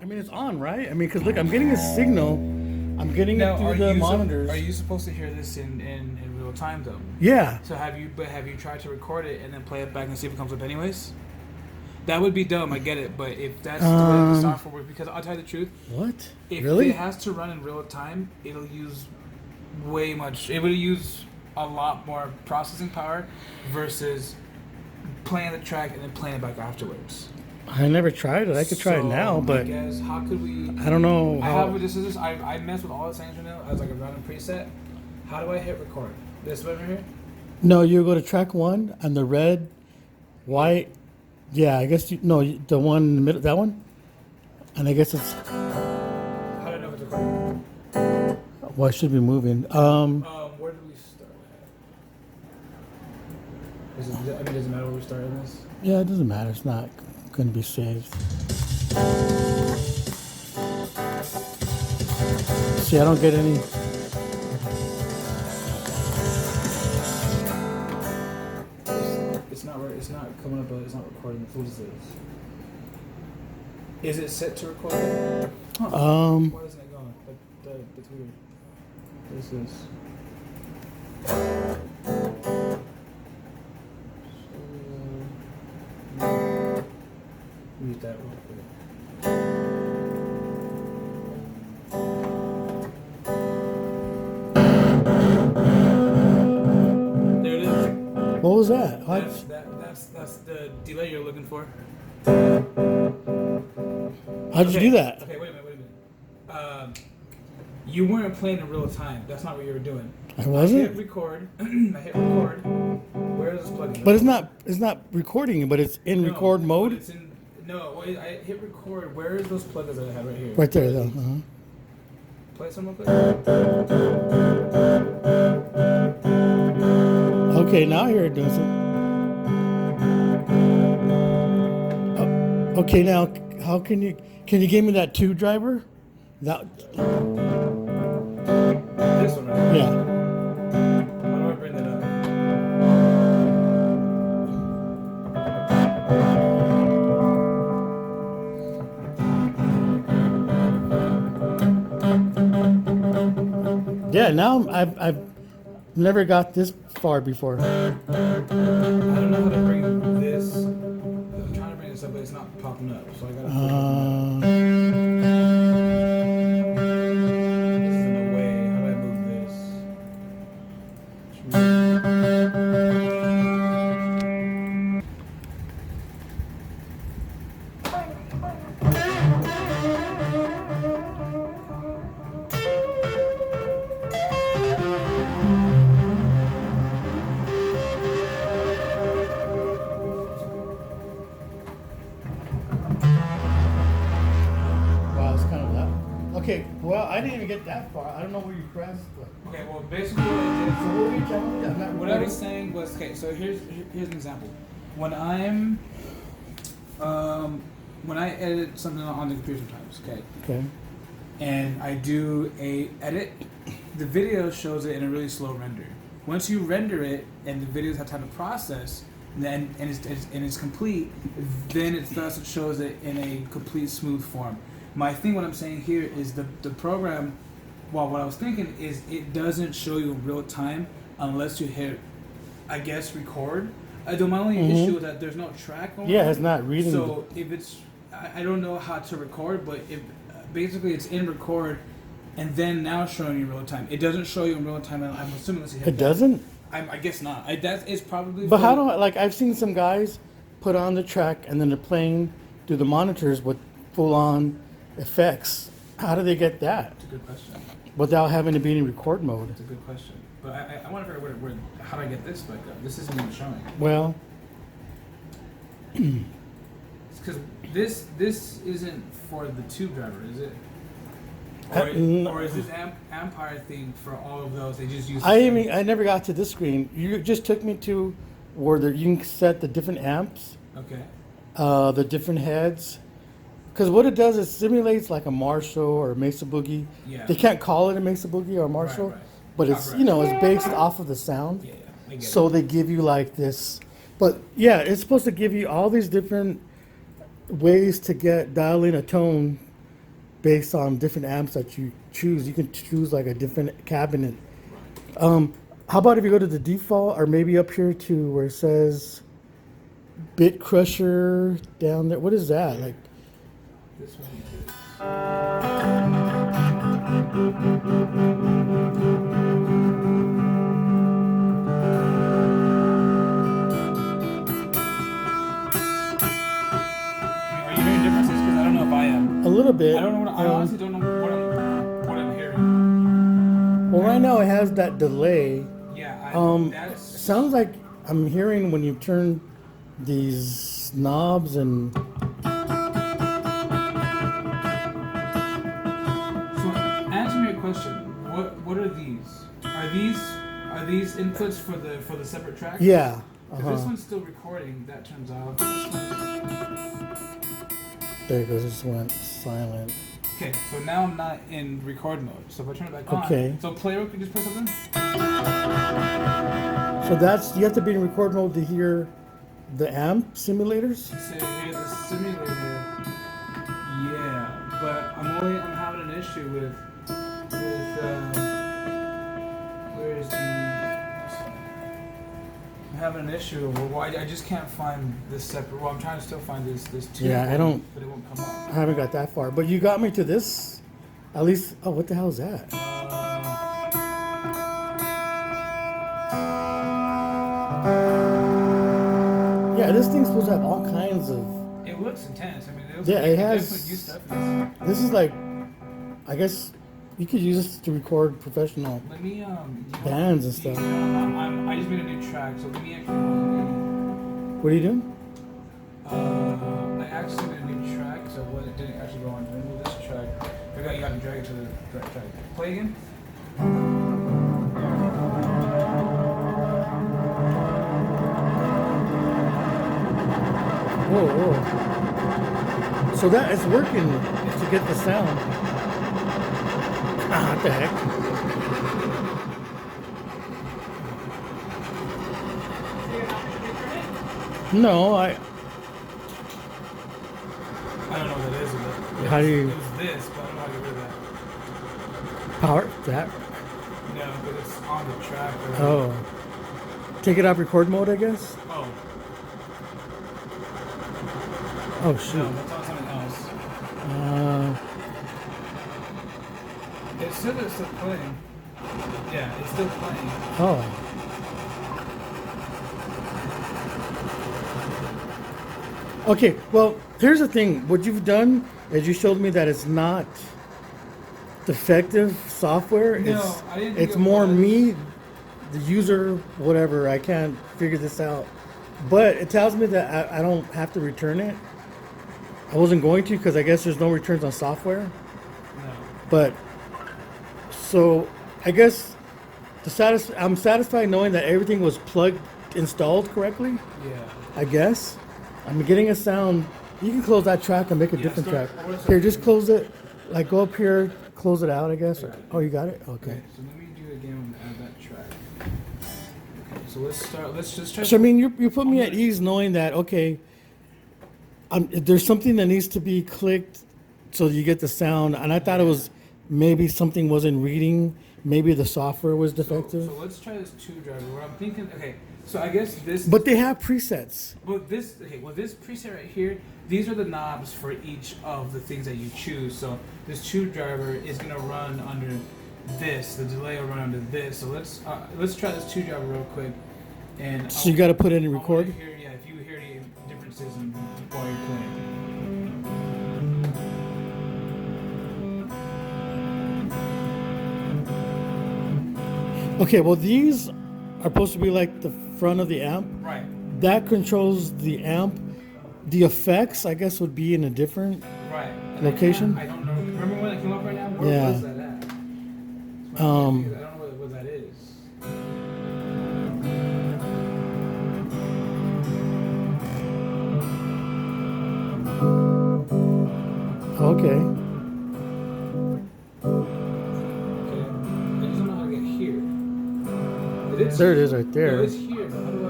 I mean, it's on, right? I mean, because look, I'm getting a signal. I'm getting it through the monitors. Are you supposed to hear this in real time though? Yeah. So have you tried to record it and then play it back and see if it comes up anyways? That would be dumb. I get it, but if that's the way the software works, because I'll tell you the truth. What? If really? it has to run in real time, it'll use way much. It will use a lot more processing power versus playing the track and then playing it back afterwards. I never tried it. I could try it now, but I guess how could we? I don't know. I mess with all the settings right now as like a random preset. How do I hit record? This one right here. No, you go to track 1 and the red, white. Yeah, I guess the one in the middle, that one. And I guess it's. How do I know if it's recording? Well, it should be moving. Where did we start at? Does it matter where we started in this? Yeah, it doesn't matter. It's not going to be saved. See, I don't get any. It's not coming up. It's not recording. What is this? Is it set to record? Huh. Why isn't it going? That's weird. What is this? Mute that real quick. There it is. What was that? That's the delay you're looking for. How'd you do that? Okay, wait a minute. You weren't playing in real time. That's not what you were doing. I wasn't. I hit record. I hit record. Where is this plugin? But it's not recording, but it's in record mode. It's in, I hit record. Where is those plugins that I had right here? Right there, though. Uh-huh. Play some real quick. Okay, now I hear it doing something. Okay, now how can you give me that 2 driver? That. This one right here. Yeah. How do I bring that up? Yeah, now I've never got this far before. I don't know how to bring this. I'm trying to bring this up, but it's not popping up. So I gotta. This is in the way. How do I move this? Okay, well, I didn't even get that far. I don't know where you pressed. But... Okay, well, basically what I did. So what were you telling me? What I was saying was, okay, so here's an example. When I edit something on the computer sometimes, okay, and I do a edit, the video shows it in a really slow render. Once you render it and the videos have time to process, and it's complete, then it thus shows it in a complete smooth form. My thing, what I'm saying here is the program, well, what I was thinking is it doesn't show you in real time unless you hit, I guess, record. My only issue is that there's no track on it. Yeah, it's not reading. So if it's, I don't know how to record, but if basically it's in record and then now showing you in real time. It doesn't show you in real time, and I'm assuming unless you hit it doesn't? I guess not. That is probably. But how do I, like, I've seen some guys put on the track and then they're playing through the monitors with full-on effects. How do they get that? That's a good question. Without having to be in record mode. That's a good question. But I want to figure out how do I get this back up? This isn't even showing. Well, because this isn't for the tube driver, is it? Or is this Empire thing for all of those? They just use. I never got to this screen. You just took me to where you can set the different amps. Okay. The different heads. Because what it does is simulates like a Marshall or a Mesa Boogie. Yeah. They can't call it a Mesa Boogie or a Marshall, right. but it's it's based off of the sound. Yeah, I get so it. they give you like this, but yeah, it's supposed to give you all these different ways to dial in a tone based on different amps that you choose. You can choose like a different cabinet. How about if you go to the default, or maybe up here to where it says Bit Crusher down there? What is that? Like, This one are you hearing differences? Because I don't know if I am. a little bit. I don't know. I honestly don't know what I'm hearing. Well, right now it has that delay. Yeah. That's Sounds like I'm hearing when you turn these knobs and. So answer me a question. What are these? Are these inputs for the separate track? Yeah. If this one's still recording, that turns off. There it goes. It just went silent. Okay, so now I'm not in record mode. So if I turn it back on, Okay. so play real quick, just press something. So that's, you have to be in record mode to hear the amp simulators. So here's the simulator. Yeah, but I'm having an issue with where is the? I'm having an issue. Well, I just can't find this separate. Well, I'm trying to still find this tune. Yeah, I don't. But it won't come up. I haven't got that far, but you got me to this. At least. Oh, what the hell is that? Yeah, this thing's supposed to have all kinds of. It looks intense. I mean, it looks Yeah, like it you has. definitely use stuff in this. This is like, I guess, you could use this to record professional Let me bands and stuff. I just made a new track, so let me actually. What are you doing? I actually made a new track, so what it didn't actually go on. Remove this track. You got to drag it to the correct track. Play again. Whoa, whoa. So that is working to get the sound. Ah, what the heck? No, I don't know what that is. But How do you- It was this, but I don't know how to get rid of that. power that. No, but it's on the track. Right? Oh, take it off record mode, I guess. Oh. Oh shoot. No, that's on something else. Uh, It said it's still playing. Yeah, it's still playing. oh. Okay, well, here's the thing. What you've done is you showed me that it's not defective software. No, it's I didn't think it's it more was. me, the user, whatever. I can't figure this out. But it tells me that I don't have to return it. I wasn't going to because I guess there's no returns on software. No. But so I guess I'm satisfied knowing that everything was installed correctly. Yeah. I guess. I'm getting a sound. You can close that track and make a different start- track. I wanna start Here, just doing- close it. Like go up here, close it out, I guess. Oh, you got it? Okay. Okay, so let me do it again on that track. Okay, so let's start. Let's just try. So I mean, you put me at ease knowing that, okay, there's something that needs to be clicked so you get the sound. And I thought it was maybe something wasn't reading. Maybe the software was defective. So let's try this two driver. What I'm thinking. Okay, so I guess this. But they have presets. Well, this preset right here, these are the knobs for each of the things that you choose. So this tube driver is gonna run under this. The delay will run under this. So let's try this tube driver real quick. And So you got to put it in I wanna record. hear, yeah, if you hear any differences in while you're playing. Okay, well these are supposed to be like the front of the amp. Right. That controls the amp. The effects, I guess, would be in a different. Right. Location? I don't know. Remember when it came up right now? Where Yeah. was that at? I don't know what that is. Okay. Okay. I just don't know how to get here. It is. There it is right No, there. it's here. But how do I?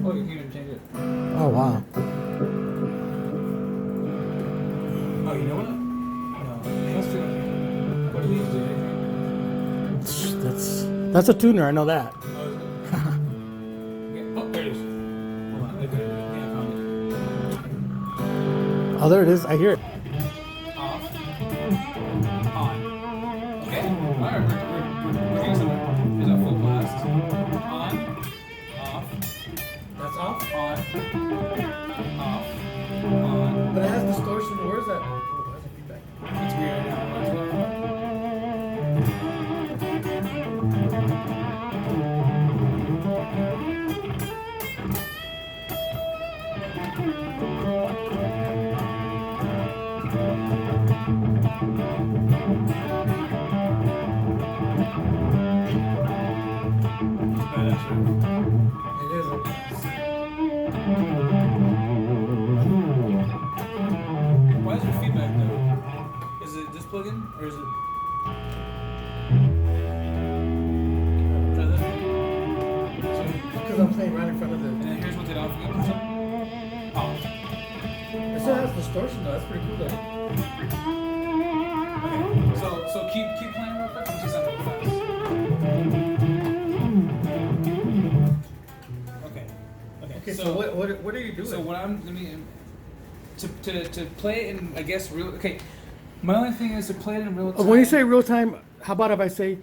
Oh, you can even change it. Oh wow. That's a tuner. I know that. Oh, is it? Yeah. Oh, there it is. Hold on. Okay. Yeah, I found it. Oh, there it is. I hear it. Off. On. Okay. Alright, we're getting somewhere. There's a full blast. On. Off. That's off. On. Off. On. But it has distortion. Where is that? Oh, that's a feedback. It's weird now. It is. Why is there feedback though? Is it this plug-in or is it? Try that. Because I'm playing right in front of And the. then here's what it off again. Off. It still has distortion though. That's pretty cool though. Okay. So keep playing real quick. Let's do something real fast. Okay. Okay, so what are you doing? So what I'm let me to play it in I guess real okay. My only thing is to play it in real time. When you say real time, how about if I say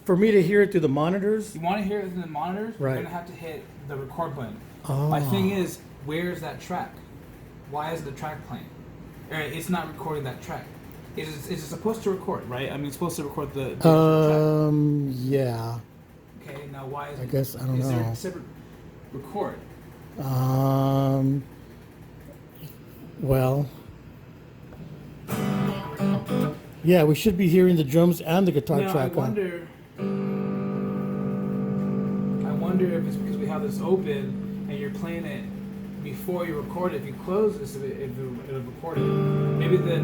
for me to hear it through the monitors? You want to hear it in the monitors, Right. you're gonna have to hit the record button. Oh. My thing is, where's that track? Why is the track playing? Or it's not recording that track. It's supposed to record, right? I mean, it's supposed to record the track. Yeah. Okay, now why is I guess I don't is there know. a separate record? Well. Yeah, we should be hearing the drums and the guitar Now, track I wonder if it's because we have this open and you're playing it before you record it. If you close this, it'll record it. Maybe I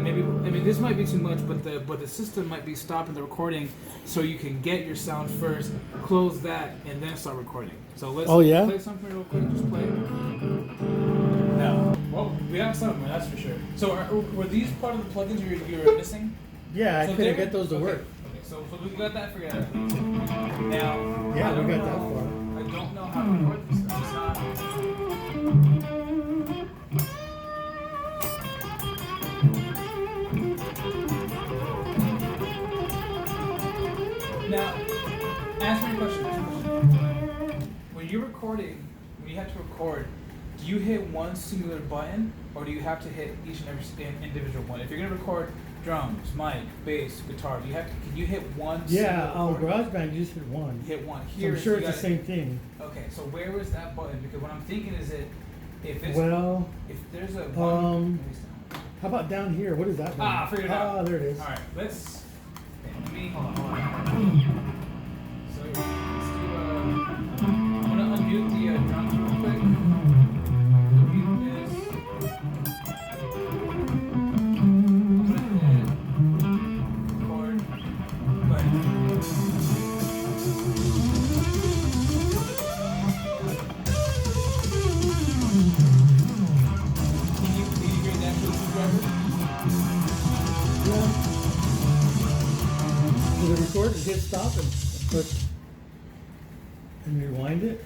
mean this might be too much, but the system might be stopping the recording so you can get your sound first, close that, and then start recording. So let's play something real quick. Just play. Now, well, we got something, that's for sure. So were these part of the plugins you were missing? Yeah, I So couldn't there- get those to okay. work. Okay, so we got that figured out. Now, Yeah, I we don't got know, that far. I don't know how to record this stuff. It's not. Now, answer me a question. When you're recording, when you have to record, do you hit one singular button, or do you have to hit each and every individual one? If you're gonna record drums, mic, bass, guitar, do you have to? Can you hit one? Yeah, single on button? GarageBand you just hit one. Hit one. So Here, I'm sure you it's the gotta- same thing. Okay, so where is that button? Because what I'm thinking is that if it's Well, if there's a one, how about down here? What is that? I figured it out. Ah, there it is. All right, let's. Let me hold on. So let's do. I'm gonna unmute the drums real quick. Unmute this. I'm gonna hit record button. Can you hear that with the driver? Yeah. So the record, hit stop and rewind it.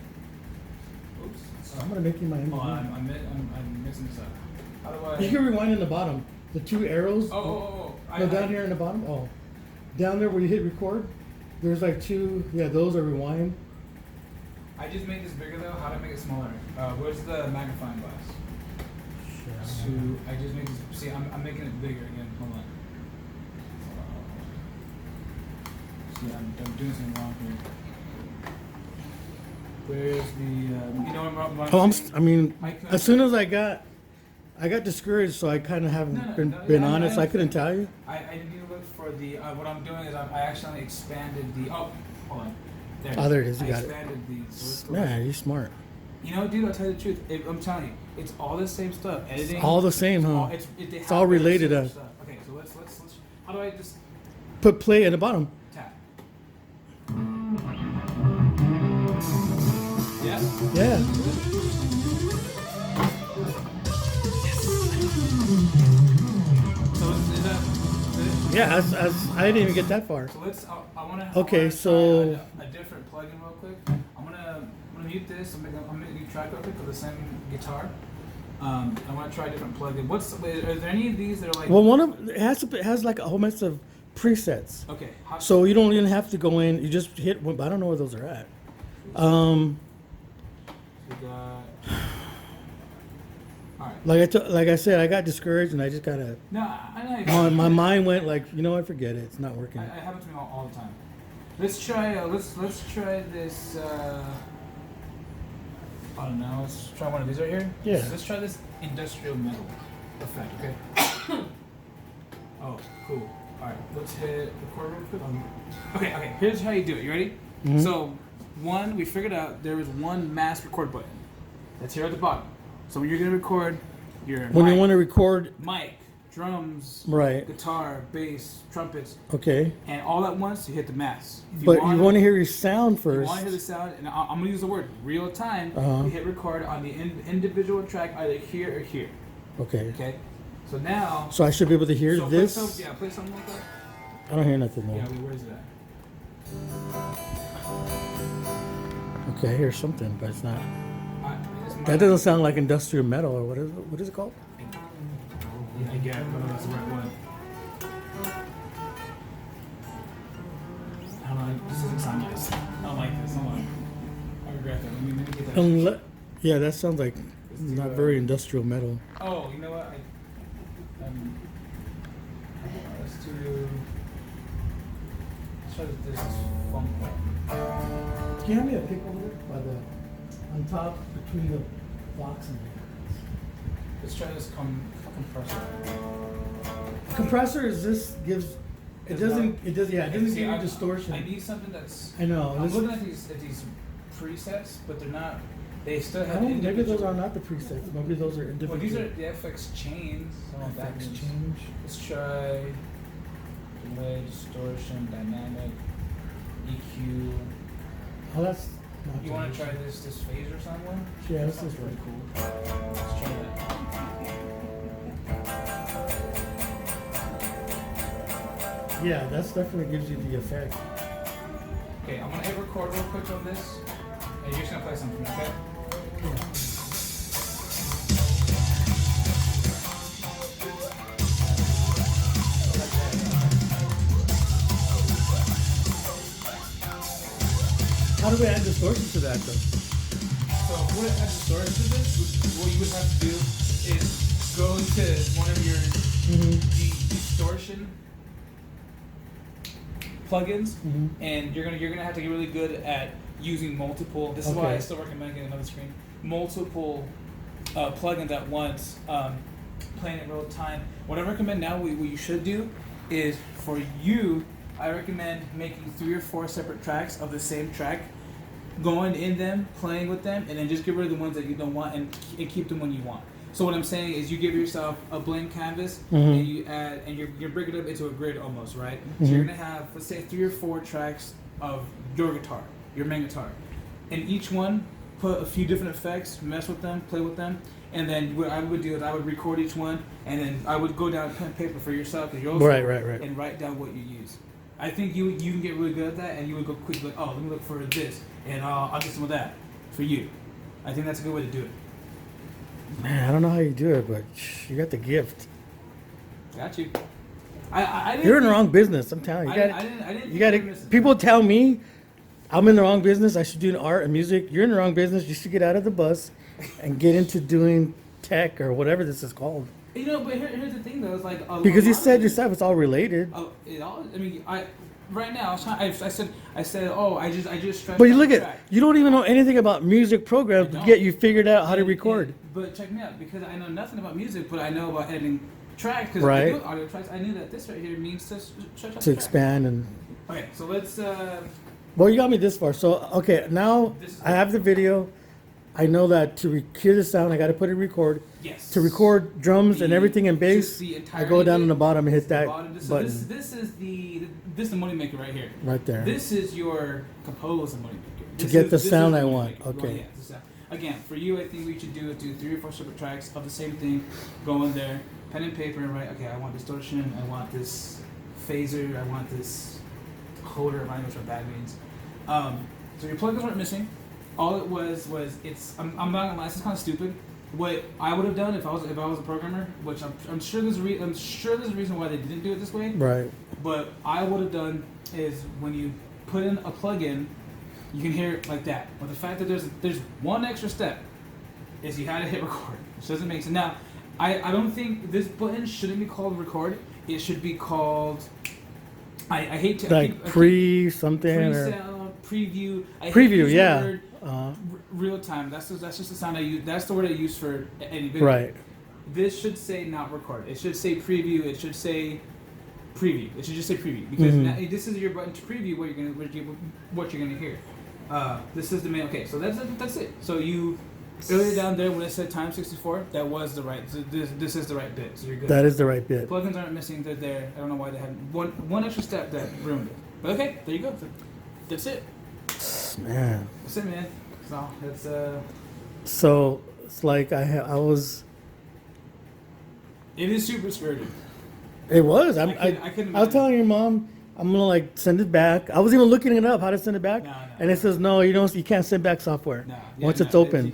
Oops. So I'm gonna make you my Oh, MD. I'm mixing this up. How do I? You can rewind in the bottom. The two arrows. Oh. No, down here in the bottom. Oh, down there where you hit record. There's like two. Yeah, those are rewind. I just made this bigger though. How do I make it smaller? Where's the magnifying glass? I just made this. See, I'm making it bigger again. Hold on. See, I'm doing something wrong here. Where's the? You know what I'm Oh, saying? I mean, Mike, as soon as I got discouraged, so I kind of haven't been honest. I couldn't tell you. I didn't need to look for the. What I'm doing is I accidentally expanded the. Oh, hold on. There Oh, there it is. You I got it. expanded the. So let's go Man, you're smart. You know, dude, I'll tell you the truth. I'm telling you, it's all the same stuff. Editing. It's all the same, huh? They It's have all very related, similar huh? stuff. Okay, so let's. How do I just Put play at the bottom. tap? Yes. Yeah. So is that? Yeah, I didn't even get that far. So let's. I want to. Okay, so a different plugin real quick. I'm gonna mute this. I'm gonna make a new track real quick for the same guitar. I want to try a different plugin. Are there any of these that are like? well, one of it has like a whole mess of presets. Okay. So you don't even have to go in. You just hit one. But I don't know where those are at. We got. All right. Like I said, I got discouraged and I just kind of No, I know. my mind went like, you know what, forget it. It's not working. It happens to me all the time. Let's try. Let's try this. I don't know. Let's try one of these right here. Yeah. Let's try this industrial metal effect. Okay. Oh, cool. All right. Let's hit record real quick. Okay. Here's how you do it. You ready? Mhm. So, we figured out there was one mass record button. That's here at the bottom. So when you're gonna record your When mic, you want to record, mic, drums, right? guitar, bass, trumpets, Okay. and all at once, you hit the mass. If But you want to hear your sound you first. want to hear the sound, and I'm gonna use the word real time. Uh-huh. You hit record on the individual track, either here or here. Okay. Okay. So now. So I should be able to hear so this. play something like that. I don't hear nothing though. Yeah, where's it at? Okay, I hear something, but it's not. It's That doesn't sound like industrial metal or what is it? What is it called? Yeah, I get it, but that's the right one. I don't know. This doesn't sound nice. I don't like this. Hold on. I regret that. Let me get that. Yeah, that sounds like not very industrial metal. Oh, you know what? Let's try this funk one. Can you hand me a pick over there by the on top between the box and Let's try this compressor. compressor? Is this gives? It doesn't. It does. Yeah, it doesn't give you distortion. I need something that's. I know. I'm looking at these presets, but they're not. They still have. Maybe those are not the presets. Maybe those are individual. Well, these are the FX chains. I don't know what that FX means. change. Let's try delay, distortion, dynamic, EQ. Oh, that's. Not You want to try this phaser somewhere? Yeah, this Sounds is pretty right. cool. Let's try that. Yeah, that's definitely gives you the effect. Okay, I'm gonna hit record real quick on this, and you're just gonna play something, okay? How do we add distortion to that though? So if we want to add distortion to this, what you would have to do is go to one of your distortion plugins, and you're gonna have to get really good at using multiple. This is why I still recommend getting another screen. Multiple plugins at once, playing in real time. What I recommend now, what you should do, is for you, I recommend making 3 or 4 separate tracks of the same track, going in them, playing with them, and then just get rid of the ones that you don't want and keep them when you want. So what I'm saying is you give yourself a blank canvas and you add, and you're breaking it up into a grid almost, right? So you're gonna have, let's say, 3 or 4 tracks of your guitar, your main guitar. And each one, put a few different effects, mess with them, play with them, and then what I would do is I would record each one, and then I would go down pen and paper for yourself, because you're also Right. and write down what you use. I think you can get really good at that, and you would go quickly like, oh, let me look for this, and I'll get some of that for you. I think that's a good way to do it. Man, I don't know how you do it, but you got the gift. Got you. I didn't You're in the wrong business. I'm telling you. I didn't You got to. People tell me I'm in the wrong business. I should do art and music. You're in the wrong business. You should get out of the bus and get into doing tech or whatever this is called. You know, but here's the thing though. It's like Because you said yourself it's all related. It all. I mean, right now I said, oh, I just stressed. But you out look the at track. you don't even know anything about music programs, I but don't. yet you figured out how to record. But check me out, because I know nothing about music, but I know about editing tracks. Because Right. I do audio tracks. I knew that this right here means to stretch out To the track. expand and. Okay, so let's. Well, you got me this far. So okay, now This is I have the video. I know that to hear the sound, I got to put it in record. Yes. To record drums and everything in bass, Just the I entirety go down of on it. the bottom and hit that So button this is the money maker right here. right there. This is your composer money maker. To This get is- the this is sound I money want. maker. Okay. Yeah, the sound. Again, for you, I think we should do 3 or 4 separate tracks of the same thing. Go in there, pen and paper, and write. Okay, I want distortion. I want this phaser. I want this holder. I don't know what that means. So your plugins weren't missing. All it was it's. I'm not gonna lie. This is kind of stupid. What I would have done if I was a programmer, which I'm sure there's a reason why they didn't do it this way. Right. But I would have done is when you put in a plugin, you can hear it like that. But the fact that there's one extra step is you had to hit record, which doesn't make sense. Now, I don't think this button shouldn't be called record. It should be called. I hate to like something pre-sale, preview. Preview, yeah. Word, real time. That's just the sound I use. That's the word I use for any video. Right. This should say not record. It should say preview. It should say preview. It should just say preview because this is your button to preview what you're gonna hear. This is the main. Okay, so that's it. So you earlier down there when it said time 64, that was the right. So this is the right bit. So you're good. That is the right bit. Plugins aren't missing. They're there. I don't know why they had one extra step that ruined it. But okay, there you go. That's it. Man. That's it, man. So it's So it's like I was. It is super scary. It was. I was telling your mom I'm gonna like send it back. I was even looking it up how to send it back, and it says no, you can't send back software once it's open.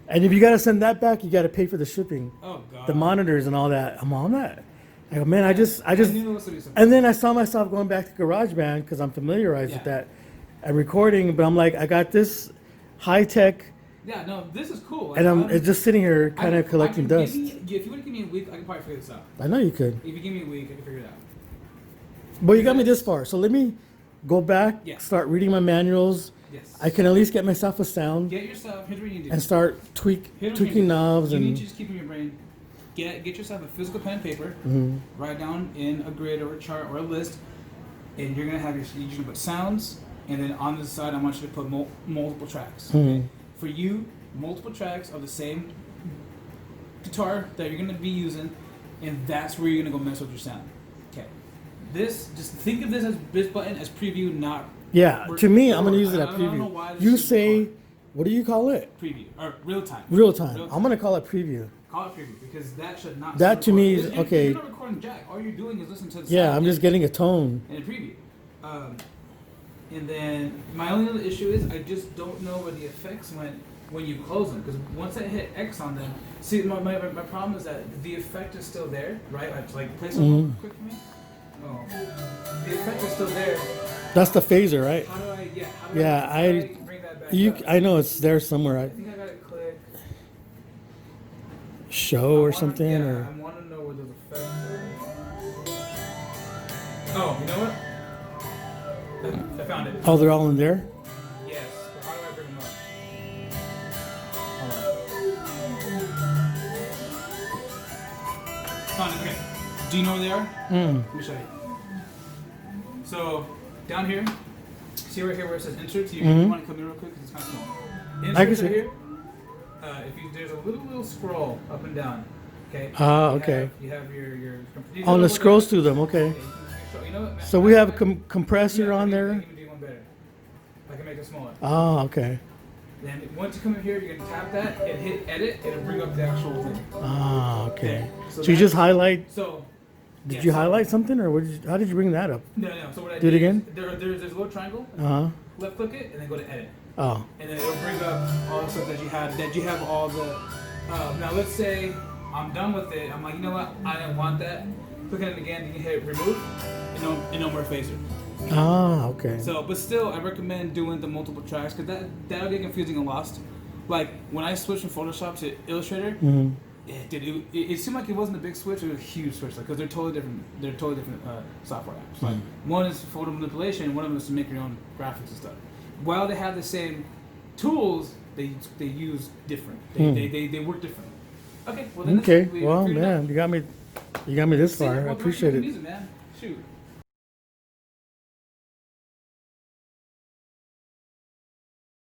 And if you gotta send that back, you gotta pay for the shipping, the monitors and all that. I'm on that. I go, man, I just, and then I saw myself going back to GarageBand because I'm familiarized with that and recording. But I'm like, I got this high tech. Yeah, no, this is cool. And it's just sitting here kind of collecting dust. If you would give me a week, I could probably figure this out. I know you could. If you give me a week, I can figure it out. But you got me this far, so let me go back, start reading my manuals. Yes. I can at least get myself a sound. Get yourself. Here's what you need to do. And start tweaking knobs. You need to just keep in your brain. Get yourself a physical pen and paper. Write down in a grid or a chart or a list, and you're gonna have you're gonna put sounds, and then on the side I want you to put multiple tracks. Okay? For you, multiple tracks of the same guitar that you're gonna be using, and that's where you're gonna go mess with your sound. Okay. Just think of this button as preview, not. Yeah, to me, I'm gonna use it at preview. You say, what do you call it? Preview or real time. Real time. I'm gonna call it preview. Call it preview because that should not. That to me is okay. You're not recording jack. All you're doing is listening to the. Yeah, I'm just getting a tone. And a preview. And then my only other issue is I just don't know where the effects went when you close them because once I hit X on them, see my problem is that the effect is still there, right? Like play something quick for me. Oh, the effect is still there. That's the phaser, right? How do I? Yeah, bring that back up? I know it's there somewhere. I think I got it click. Show or something, or. I want to know where those effects are. Oh, you know what? I found it. Oh, they're all in there? Yes. But how do I bring them up? Found it. Okay. Do you know where they are? Let me show you. So, down here, see right here where it says insert? You want to come in real quick because it's kind of small. Inserts right here. There's a little scroll up and down. Okay. Okay. You have your On the scrolls through them, okay. You know what, so we have a compressor on there. I can do one better. I can make it smaller. Oh, okay. Then once you come in here, you're gonna tap that and hit edit, and it'll bring up the actual thing. Ah, okay. So you just highlight. So. Did you highlight something, or how did you bring that up? No. So what I do it again. There's a little triangle. Left click it, and then go to edit. Oh. And then it'll bring up all the stuff that you have. That you have all the. Now let's say I'm done with it. I'm like, you know what? I didn't want that. Click on it again, then you hit remove, and no more phaser. Ah, okay. So, but still, I recommend doing the multiple tracks because that'll get confusing and lost. Like when I switched from Photoshop to Illustrator, it seemed like it wasn't a big switch; it was a huge switch because they're totally different. They're totally different software apps. Like one is photo manipulation, and one of them is to make your own graphics and stuff. While they have the same tools, they use different. They work different. Okay. Well, then okay. Well, man, you got me this far. I appreciate it. Music, man. Shoot.